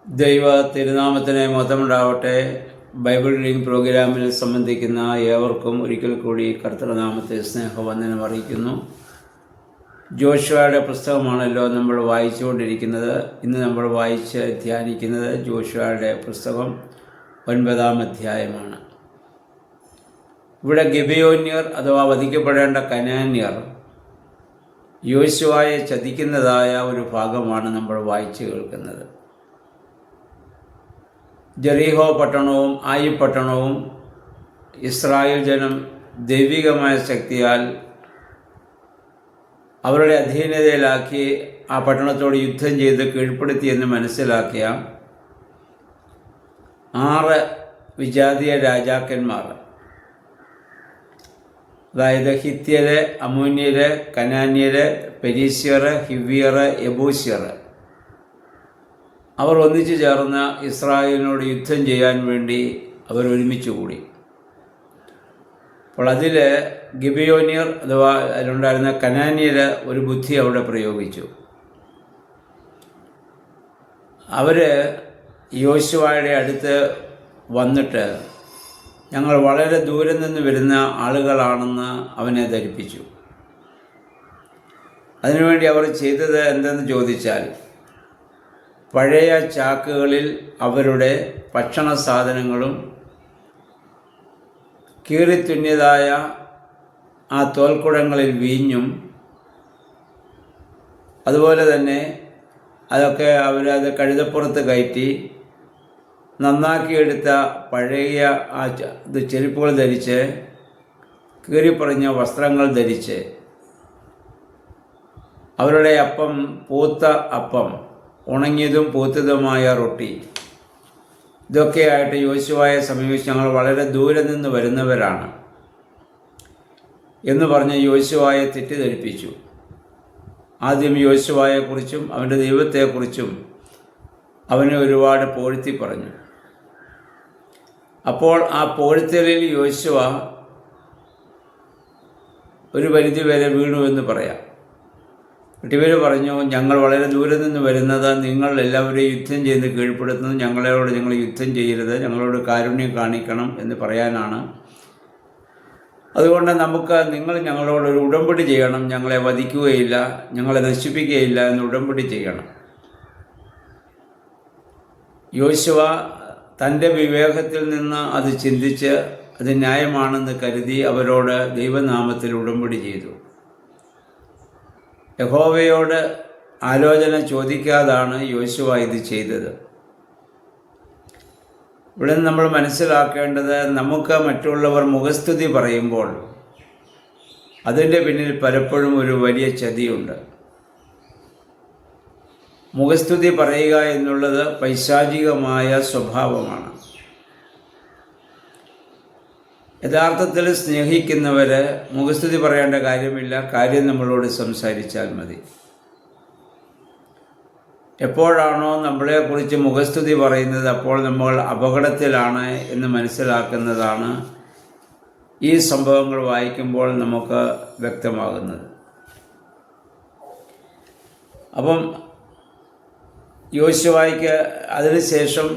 ദൈവ തിരുനാമത്തിന് മഹത്വമുണ്ടാവട്ടെ. Bible reading പ്രോഗ്രാമിൽ സംബന്ധിക്കുന്ന ഏവർക്കും ഒരിക്കൽ കൂടി കർത്തൃനാമത്തെ സ്നേഹവന്ദനം അറിയിക്കുന്നു. ജോഷുവയുടെ പുസ്തകമാണല്ലോ നമ്മൾ വായിച്ചുകൊണ്ടിരിക്കുന്നത്. ഇന്ന് നമ്മൾ വായിച്ച് ധ്യാനിക്കുന്നത് ജോഷുവയുടെ പുസ്തകം 9-ാം അധ്യായമാണ്. ഇവിടെ ഗിബെയോന്യർ അഥവാ വധിക്കപ്പെടേണ്ട കനാന്യർ യോശുവയെ ചതിക്കുന്നതായ ഒരു ഭാഗമാണ് നമ്മൾ വായിച്ചു കേൾക്കുന്നത്. ജെറീഹോ പട്ടണവും ആയി പട്ടണവും ഇസ്രായേൽ ജനം ദൈവികമായ ശക്തിയാൽ അവരുടെ അധീനതയിലാക്കി ആ പട്ടണത്തോട് യുദ്ധം ചെയ്ത് കീഴ്പ്പെടുത്തിയെന്ന് മനസ്സിലാക്കിയ 6 വിജാതീയ രാജാക്കന്മാർ, അതായത് ഹിത്യര്, അമോന്യര്, കനാന്യര്, പെരീസ്യർ, ഹിവ്യർ, യെബൂസ്യർ, അവർ ഒന്നിച്ചു ചേർന്ന് ഇസ്രായേലിനോട് യുദ്ധം ചെയ്യാൻ വേണ്ടി അവർ ഒരുമിച്ച് കൂടി. അപ്പോൾ അതിൽ ഗിബെയോന്യർ അഥവാ അതിലുണ്ടായിരുന്ന കനാന്യർ ഒരു ബുദ്ധി അവിടെ പ്രയോഗിച്ചു. അവർ യോശുവയുടെ അടുത്ത് വന്നിട്ട് ഞങ്ങൾ വളരെ ദൂരെ നിന്ന് വരുന്ന ആളുകളാണെന്ന് അവനെ ധരിപ്പിച്ചു. അതിനുവേണ്ടി അവർ ചെയ്തത് എന്തെന്ന് ചോദിച്ചാൽ, പഴയ ചാക്കുകളിൽ അവരുടെ ഭക്ഷണ സാധനങ്ങളും കീറിത്തുന്നിയതായ ആ തോൽക്കുടങ്ങളിൽ വീഞ്ഞും, അതുപോലെ തന്നെ അതൊക്കെ അവരത് കഴുതപ്പുറത്ത് കയറ്റി നന്നാക്കിയെടുത്ത പഴയ ആ ചെരുപ്പുകൾ ധരിച്ച്, കീറിപ്പറഞ്ഞ വസ്ത്രങ്ങൾ ധരിച്ച്, അവരുടെ അപ്പം പൂത്ത അപ്പം, ഉണങ്ങിയതും പൂത്തതുമായ റൊട്ടി, ഇതൊക്കെയായിട്ട് യോശുവയെ സമീപിച്ച് ഞങ്ങൾ വളരെ ദൂരെ നിന്ന് വരുന്നവരാണ് എന്ന് പറഞ്ഞ് യോശുവയെ തെറ്റിദ്ധരിപ്പിച്ചു. ആദ്യം യോശുവയെക്കുറിച്ചും അവൻ്റെ ദൈവത്തെക്കുറിച്ചും അവനെ ഒരുപാട് പോഴ്ത്തി പറഞ്ഞു. അപ്പോൾ ആ പോഴ്ത്തലിൽ യോശുവ ഒരു പരിധിവരെ വീണു എന്ന് പറയാം. ഇവർ പറഞ്ഞു, ഞങ്ങൾ വളരെ ദൂരെ നിന്ന് വരുന്നത്, നിങ്ങൾ എല്ലാവരെയും യുദ്ധം ചെയ്ത് കീഴ്പ്പെടുത്തുന്നത്, ഞങ്ങളോട് നിങ്ങൾ യുദ്ധം ചെയ്യരുത്, ഞങ്ങളോട് കാരുണ്യം കാണിക്കണം എന്ന് പറയാനാണ്. അതുകൊണ്ട് നിങ്ങൾ ഞങ്ങളോടൊരു ഉടമ്പടി ചെയ്യണം, ഞങ്ങളെ വധിക്കുകയില്ല, ഞങ്ങളെ നശിപ്പിക്കുകയില്ല എന്ന് ഉടമ്പടി ചെയ്യണം. യോശുവ തൻ്റെ വിവേകത്തിൽ നിന്ന് അത് ചിന്തിച്ച് അത് ന്യായമാണെന്ന് കരുതി അവരോട് ദൈവനാമത്തിൽ ഉടമ്പടി ചെയ്തു. യഹോവയോട് ആലോചന ചോദിക്കാതാണ് യോശുവ ഇത് ചെയ്തത്. ഇവിടെ നമ്മൾ മനസ്സിലാക്കേണ്ടത്, നമുക്ക് മറ്റുള്ളവർ മുഖസ്തുതി പറയുമ്പോൾ അതിൻ്റെ പിന്നിൽ പലപ്പോഴും ഒരു വലിയ ചതിയുണ്ട്. മുഖസ്തുതി പറയുക എന്നുള്ളത് പൈശാചികമായ സ്വഭാവമാണ്. യഥാർത്ഥത്തിൽ സ്നേഹിക്കുന്നവർ മുഖസ്തുതി പറയേണ്ട കാര്യമില്ല, കാര്യം നമ്മളോട് സംസാരിച്ചാൽ മതി. എപ്പോഴാണോ നമ്മളെക്കുറിച്ച് മുഖസ്തുതി പറയുന്നത് അപ്പോൾ നമ്മൾ അപകടത്തിലാണ് എന്ന് മനസ്സിലാക്കുന്നതാണ് ഈ സംഭവങ്ങൾ വായിക്കുമ്പോൾ നമുക്ക് വ്യക്തമാകുന്നത്. അപ്പം യോശുവയ്ക്ക് അതിനുശേഷം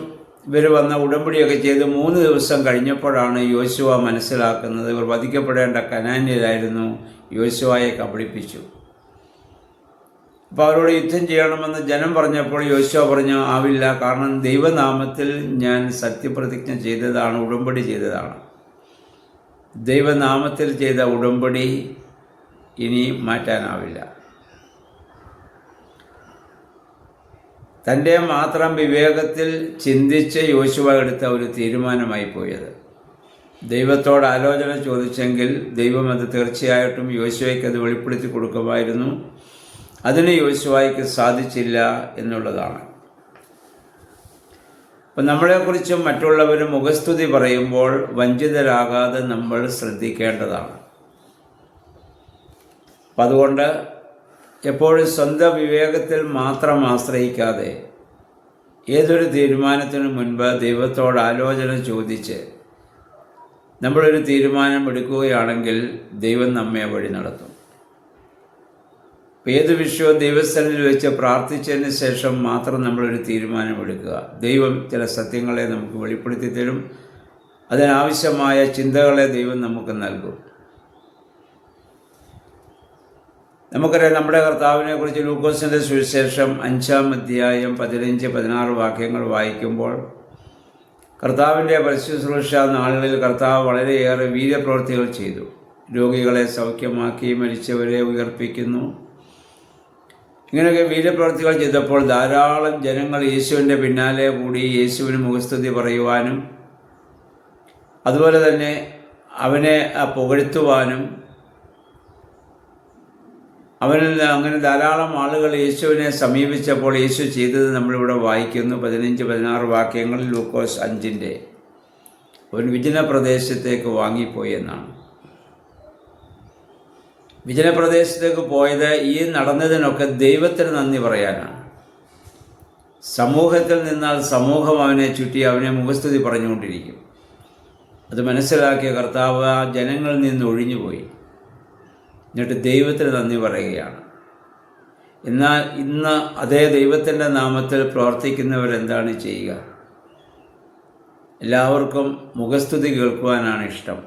ഇവർ വന്ന ഉടമ്പടിയൊക്കെ ചെയ്ത് 3 ദിവസം കഴിഞ്ഞപ്പോഴാണ് യോശുവ മനസ്സിലാക്കുന്നത് ഇവർ വധിക്കപ്പെടേണ്ട കനാന്യരായിരുന്നു. യോശുവയെ കബളിപ്പിച്ചു. അപ്പോൾ അവരോട് യുദ്ധം ചെയ്യണമെന്ന് ജനം പറഞ്ഞപ്പോൾ യോശുവ പറഞ്ഞു, ആവില്ല, കാരണം ദൈവനാമത്തിൽ ഞാൻ സത്യപ്രതിജ്ഞ ചെയ്തതാണ്, ഉടമ്പടി ചെയ്തതാണ്. ദൈവനാമത്തിൽ ചെയ്ത ഉടമ്പടി ഇനി മാറ്റാനാവില്ല. തൻ്റെ മാത്രം വിവേകത്തിൽ ചിന്തിച്ച് യോശുവ എടുത്ത ഒരു തീരുമാനമായി പോയത്. ദൈവത്തോട് ആലോചന ചോദിച്ചെങ്കിൽ ദൈവം അത് തീർച്ചയായിട്ടും യോശുവയ്ക്ക് അത് വെളിപ്പെടുത്തി കൊടുക്കുമായിരുന്നു. അതിന് യോശുവയ്ക്ക് സാധിച്ചില്ല എന്നുള്ളതാണ്. അപ്പം നമ്മളെക്കുറിച്ചും മറ്റുള്ളവർ മുഖസ്തുതി പറയുമ്പോൾ വഞ്ചിതരാകാതെ നമ്മൾ ശ്രദ്ധിക്കേണ്ടതാണ്. അപ്പം അതുകൊണ്ട് എപ്പോഴും സ്വന്തം വിവേകത്തിൽ മാത്രം ആശ്രയിക്കാതെ ഏതൊരു തീരുമാനത്തിനു മുൻപ് ദൈവത്തോട് ആലോചന ചോദിച്ച് നമ്മളൊരു തീരുമാനം എടുക്കുകയാണെങ്കിൽ ദൈവം നമ്മെ വഴി നടത്തും. ഏത് വിഷയവും ദൈവസ്ഥനിൽ വെച്ച് പ്രാർത്ഥിച്ചതിന് ശേഷം മാത്രം നമ്മളൊരു തീരുമാനമെടുക്കുക. ദൈവം ചില സത്യങ്ങളെ നമുക്ക് വെളിപ്പെടുത്തി തരും. അതിനാവശ്യമായ ചിന്തകളെ ദൈവം നമുക്ക് നൽകും. നമുക്കറിയാം, നമ്മുടെ കർത്താവിനെ കുറിച്ച് ലൂക്കോസിൻ്റെ സുവിശേഷം 5-ാം അധ്യായം 15-16 വാക്യങ്ങൾ വായിക്കുമ്പോൾ, കർത്താവിൻ്റെ പരസ്യശുശ്രൂഷ നാളുകളിൽ കർത്താവ് വളരെയേറെ വീര്യപ്രവൃത്തികൾ ചെയ്തു. രോഗികളെ സൗഖ്യമാക്കി, മരിച്ചവരെ ഉയർപ്പിക്കുന്നു. ഇങ്ങനെയൊക്കെ വീര്യപ്രവൃത്തികൾ ചെയ്തപ്പോൾ ധാരാളം ജനങ്ങൾ യേശുവിൻ്റെ പിന്നാലെ കൂടി യേശുവിന് മുഖസ്തുതി പറയുവാനും അതുപോലെ തന്നെ അവനെ പുകഴ്ത്തുവാനും അവനിൽ അങ്ങനെ ധാരാളം ആളുകൾ യേശുവിനെ സമീപിച്ചപ്പോൾ യേശു ചെയ്തത് നമ്മളിവിടെ വായിക്കുന്നു. 15-16 വാക്യങ്ങളിൽ ലൂക്കോസ് 5-ൻ്റെ അവൻ വിജന പ്രദേശത്തേക്ക് വാങ്ങിപ്പോയി എന്നാണ്. വിജന പ്രദേശത്തേക്ക് പോയത് ഈ നടന്നതിനൊക്കെ ദൈവത്തിന് നന്ദി പറയാനാണ്. സമൂഹത്തിൽ നിന്നാൽ സമൂഹം അവനെ ചുറ്റി അവനെ മുഖസ്തുതി പറഞ്ഞുകൊണ്ടിരിക്കും. അത് മനസ്സിലാക്കിയ കർത്താവ് ആ ജനങ്ങളിൽ നിന്ന് ഒഴിഞ്ഞുപോയി. എന്നിട്ട് ദൈവത്തിന് നന്ദി പറയുകയാണ്. എന്നാൽ ഇന്ന് അതേ ദൈവത്തിൻ്റെ നാമത്തിൽ പ്രവർത്തിക്കുന്നവരെന്താണ് ചെയ്യുക? എല്ലാവർക്കും മുഖസ്തുതി കേൾക്കുവാനാണ് ഇഷ്ടം.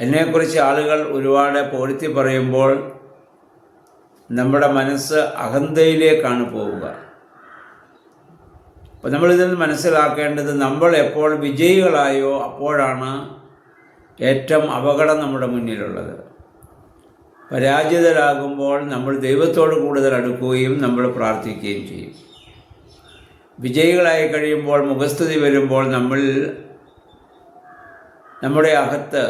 എന്നെക്കുറിച്ച് ആളുകൾ ഒരുപാട് പുകഴ്ത്തി പറയുമ്പോൾ നമ്മുടെ മനസ്സ് അഹന്തയിലേക്കാണ് പോവുക. അപ്പോൾ നമ്മളിതിൽ മനസ്സിലാക്കേണ്ടത്, നമ്മൾ എപ്പോൾ വിജയികളായോ അപ്പോഴാണ് ഏറ്റവും അപകടം നമ്മുടെ മുന്നിലുള്ളത്. പരാജിതരാകുമ്പോൾ നമ്മൾ ദൈവത്തോട് കൂടുതൽ അടുക്കുകയും നമ്മൾ പ്രാർത്ഥിക്കുകയും ചെയ്യും. വിജയികളായി കഴിയുമ്പോൾ, മുഖസ്തുതി വരുമ്പോൾ നമ്മുടെ അകത്ത്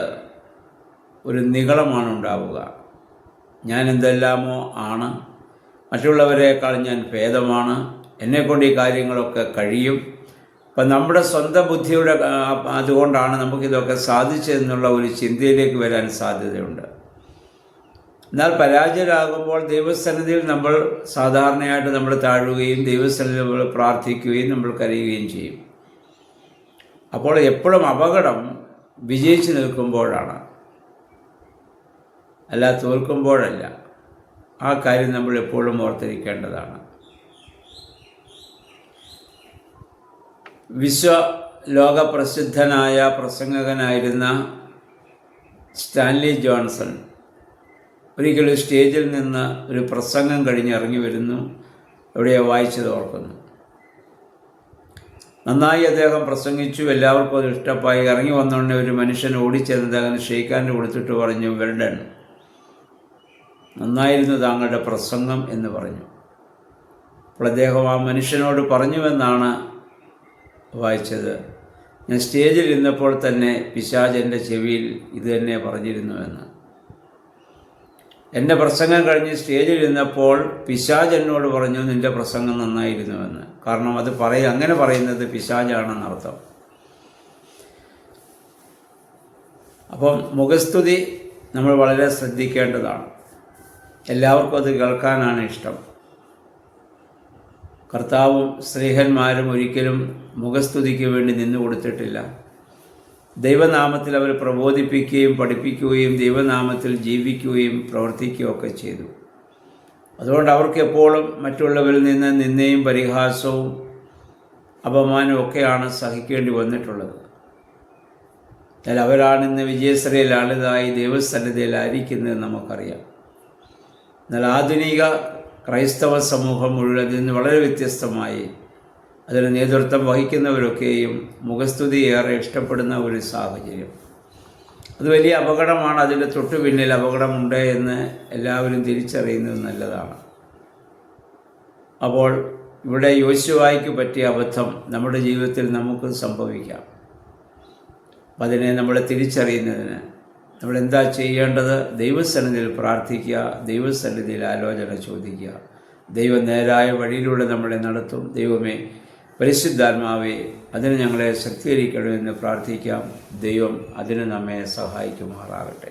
ഒരു നിഗളമാണ് ഉണ്ടാവുക. ഞാൻ എന്തെല്ലാമോ ആണ്, മറ്റുള്ളവരെക്കാൾ ഞാൻ ഭേദമാണ്, എന്നെക്കൊണ്ട് ഈ കാര്യങ്ങളൊക്കെ കഴിയും. അപ്പം നമ്മുടെ സ്വന്തം ബുദ്ധിയുടെ അതുകൊണ്ടാണ് നമുക്കിതൊക്കെ സാധിച്ചതെന്നുള്ള ഒരു ചിന്തയിലേക്ക് വരാൻ സാധ്യതയുണ്ട്. എന്നാൽ പരാജയരാകുമ്പോൾ ദൈവസന്നിധിയിൽ നമ്മൾ സാധാരണയായിട്ട് നമ്മൾ താഴുകയും ദൈവസന്നിധിയിൽ നമ്മൾ പ്രാർത്ഥിക്കുകയും നമ്മൾ കരയുകയും ചെയ്യും. അപ്പോൾ എപ്പോഴും അപകടം വിജയിച്ചു നിൽക്കുമ്പോഴാണ്, അല്ല തോൽക്കുമ്പോഴല്ല. ആ കാര്യം നമ്മൾ എപ്പോഴും ഓർത്തിരിക്കേണ്ടതാണ്. ലോകപ്രസിദ്ധനായ പ്രസംഗകനായിരുന്ന സ്റ്റാൻലി ജോൺസൺ ഒരിക്കലും സ്റ്റേജിൽ നിന്ന് ഒരു പ്രസംഗം കഴിഞ്ഞ് ഇറങ്ങി വരുന്നു. എവിടെയോ വായിച്ചത് ഓർക്കുന്നു. നന്നായി അദ്ദേഹം പ്രസംഗിച്ചു, എല്ലാവർക്കും അത് ഇഷ്ടമായി. ഇറങ്ങി വന്നുകൊണ്ട് ഒരു മനുഷ്യൻ ഓടിച്ചെന്നത് അങ്ങനെ ഷെയ്ക്കാൻ്റെ കൊടുത്തിട്ട് പറഞ്ഞു, വെൽഡൺ, നന്നായിരുന്നു താങ്കളുടെ പ്രസംഗം എന്ന് പറഞ്ഞു. അപ്പോൾ അദ്ദേഹം ആ മനുഷ്യനോട് പറഞ്ഞുവെന്നാണ് വായിച്ചത്, ഞാൻ സ്റ്റേജിൽ ഇരുന്നപ്പോൾ തന്നെ പിശാച് എൻ്റെ ചെവിയിൽ ഇത് തന്നെ പറഞ്ഞിരുന്നുവെന്ന്. എൻ്റെ പ്രസംഗം കഴിഞ്ഞ് സ്റ്റേജിൽ ഇരുന്നപ്പോൾ പിശാച് എന്നോട് പറഞ്ഞു, നിൻ്റെ പ്രസംഗം നന്നായിരുന്നുവെന്ന്. കാരണം അത് അങ്ങനെ പറയുന്നത് പിശാചാണെന്നർത്ഥം. അപ്പം മുഖസ്തുതി നമ്മൾ വളരെ ശ്രദ്ധിക്കേണ്ടതാണ്. എല്ലാവർക്കും അത് കേൾക്കാനാണ് ഇഷ്ടം. കർത്താവും സ്ത്രീഹന്മാരും ഒരിക്കലും മുഖസ്തുതിക്ക് വേണ്ടി നിന്നു കൊടുത്തിട്ടില്ല. ദൈവനാമത്തിൽ അവർ പ്രബോധിപ്പിക്കുകയും പഠിപ്പിക്കുകയും ദൈവനാമത്തിൽ ജീവിക്കുകയും പ്രവർത്തിക്കുകയും ഒക്കെ ചെയ്തു. അതുകൊണ്ട് അവർക്ക് എപ്പോഴും മറ്റുള്ളവരിൽ നിന്ന് നിന്ദയും പരിഹാസവും അപമാനവും ഒക്കെയാണ് സഹിക്കേണ്ടി വന്നിട്ടുള്ളത്. എന്നാൽ അവരാണിന്ന് വിജയശ്രീലാളിതായി ദൈവസന്നിധിയിലായിരിക്കുന്നത് നമുക്കറിയാം. എന്നാൽ ആധുനിക ക്രൈസ്തവ സമൂഹം മുഴുവൻ അതിൽ നിന്ന് വളരെ വ്യത്യസ്തമായി അതിന് നേതൃത്വം വഹിക്കുന്നവരൊക്കെയും മുഖസ്തുതി ഏറെ ഇഷ്ടപ്പെടുന്ന ഒരു സാഹചര്യം. അത് വലിയ അപകടമാണ്. അതിൻ്റെ തൊട്ടു പിന്നിൽ അപകടമുണ്ട് എന്ന് എല്ലാവരും തിരിച്ചറിയുന്നത് നല്ലതാണ്. അപ്പോൾ ഇവിടെ യോശുവായ്ക്ക് പറ്റിയ അബദ്ധം നമ്മുടെ ജീവിതത്തിൽ നമുക്ക് സംഭവിക്കാം. അപ്പം അതിനെ നമ്മൾ തിരിച്ചറിയുന്നതിന് നമ്മളെന്താ ചെയ്യേണ്ടത്? ദൈവസന്നിധിയിൽ പ്രാർത്ഥിക്കുക, ദൈവസന്നിധിയിൽ ആലോചന ചോദിക്കുക. ദൈവം നേരായ വഴിയിലൂടെ നമ്മളെ നടത്തും. ദൈവമേ, പരിശുദ്ധാത്മാവേ, അതിന് ഞങ്ങളെ ശക്തീകരിക്കണമെന്ന് പ്രാർത്ഥിക്കാം. ദൈവം അതിന് നമ്മെ സഹായിക്കുമാറാകട്ടെ.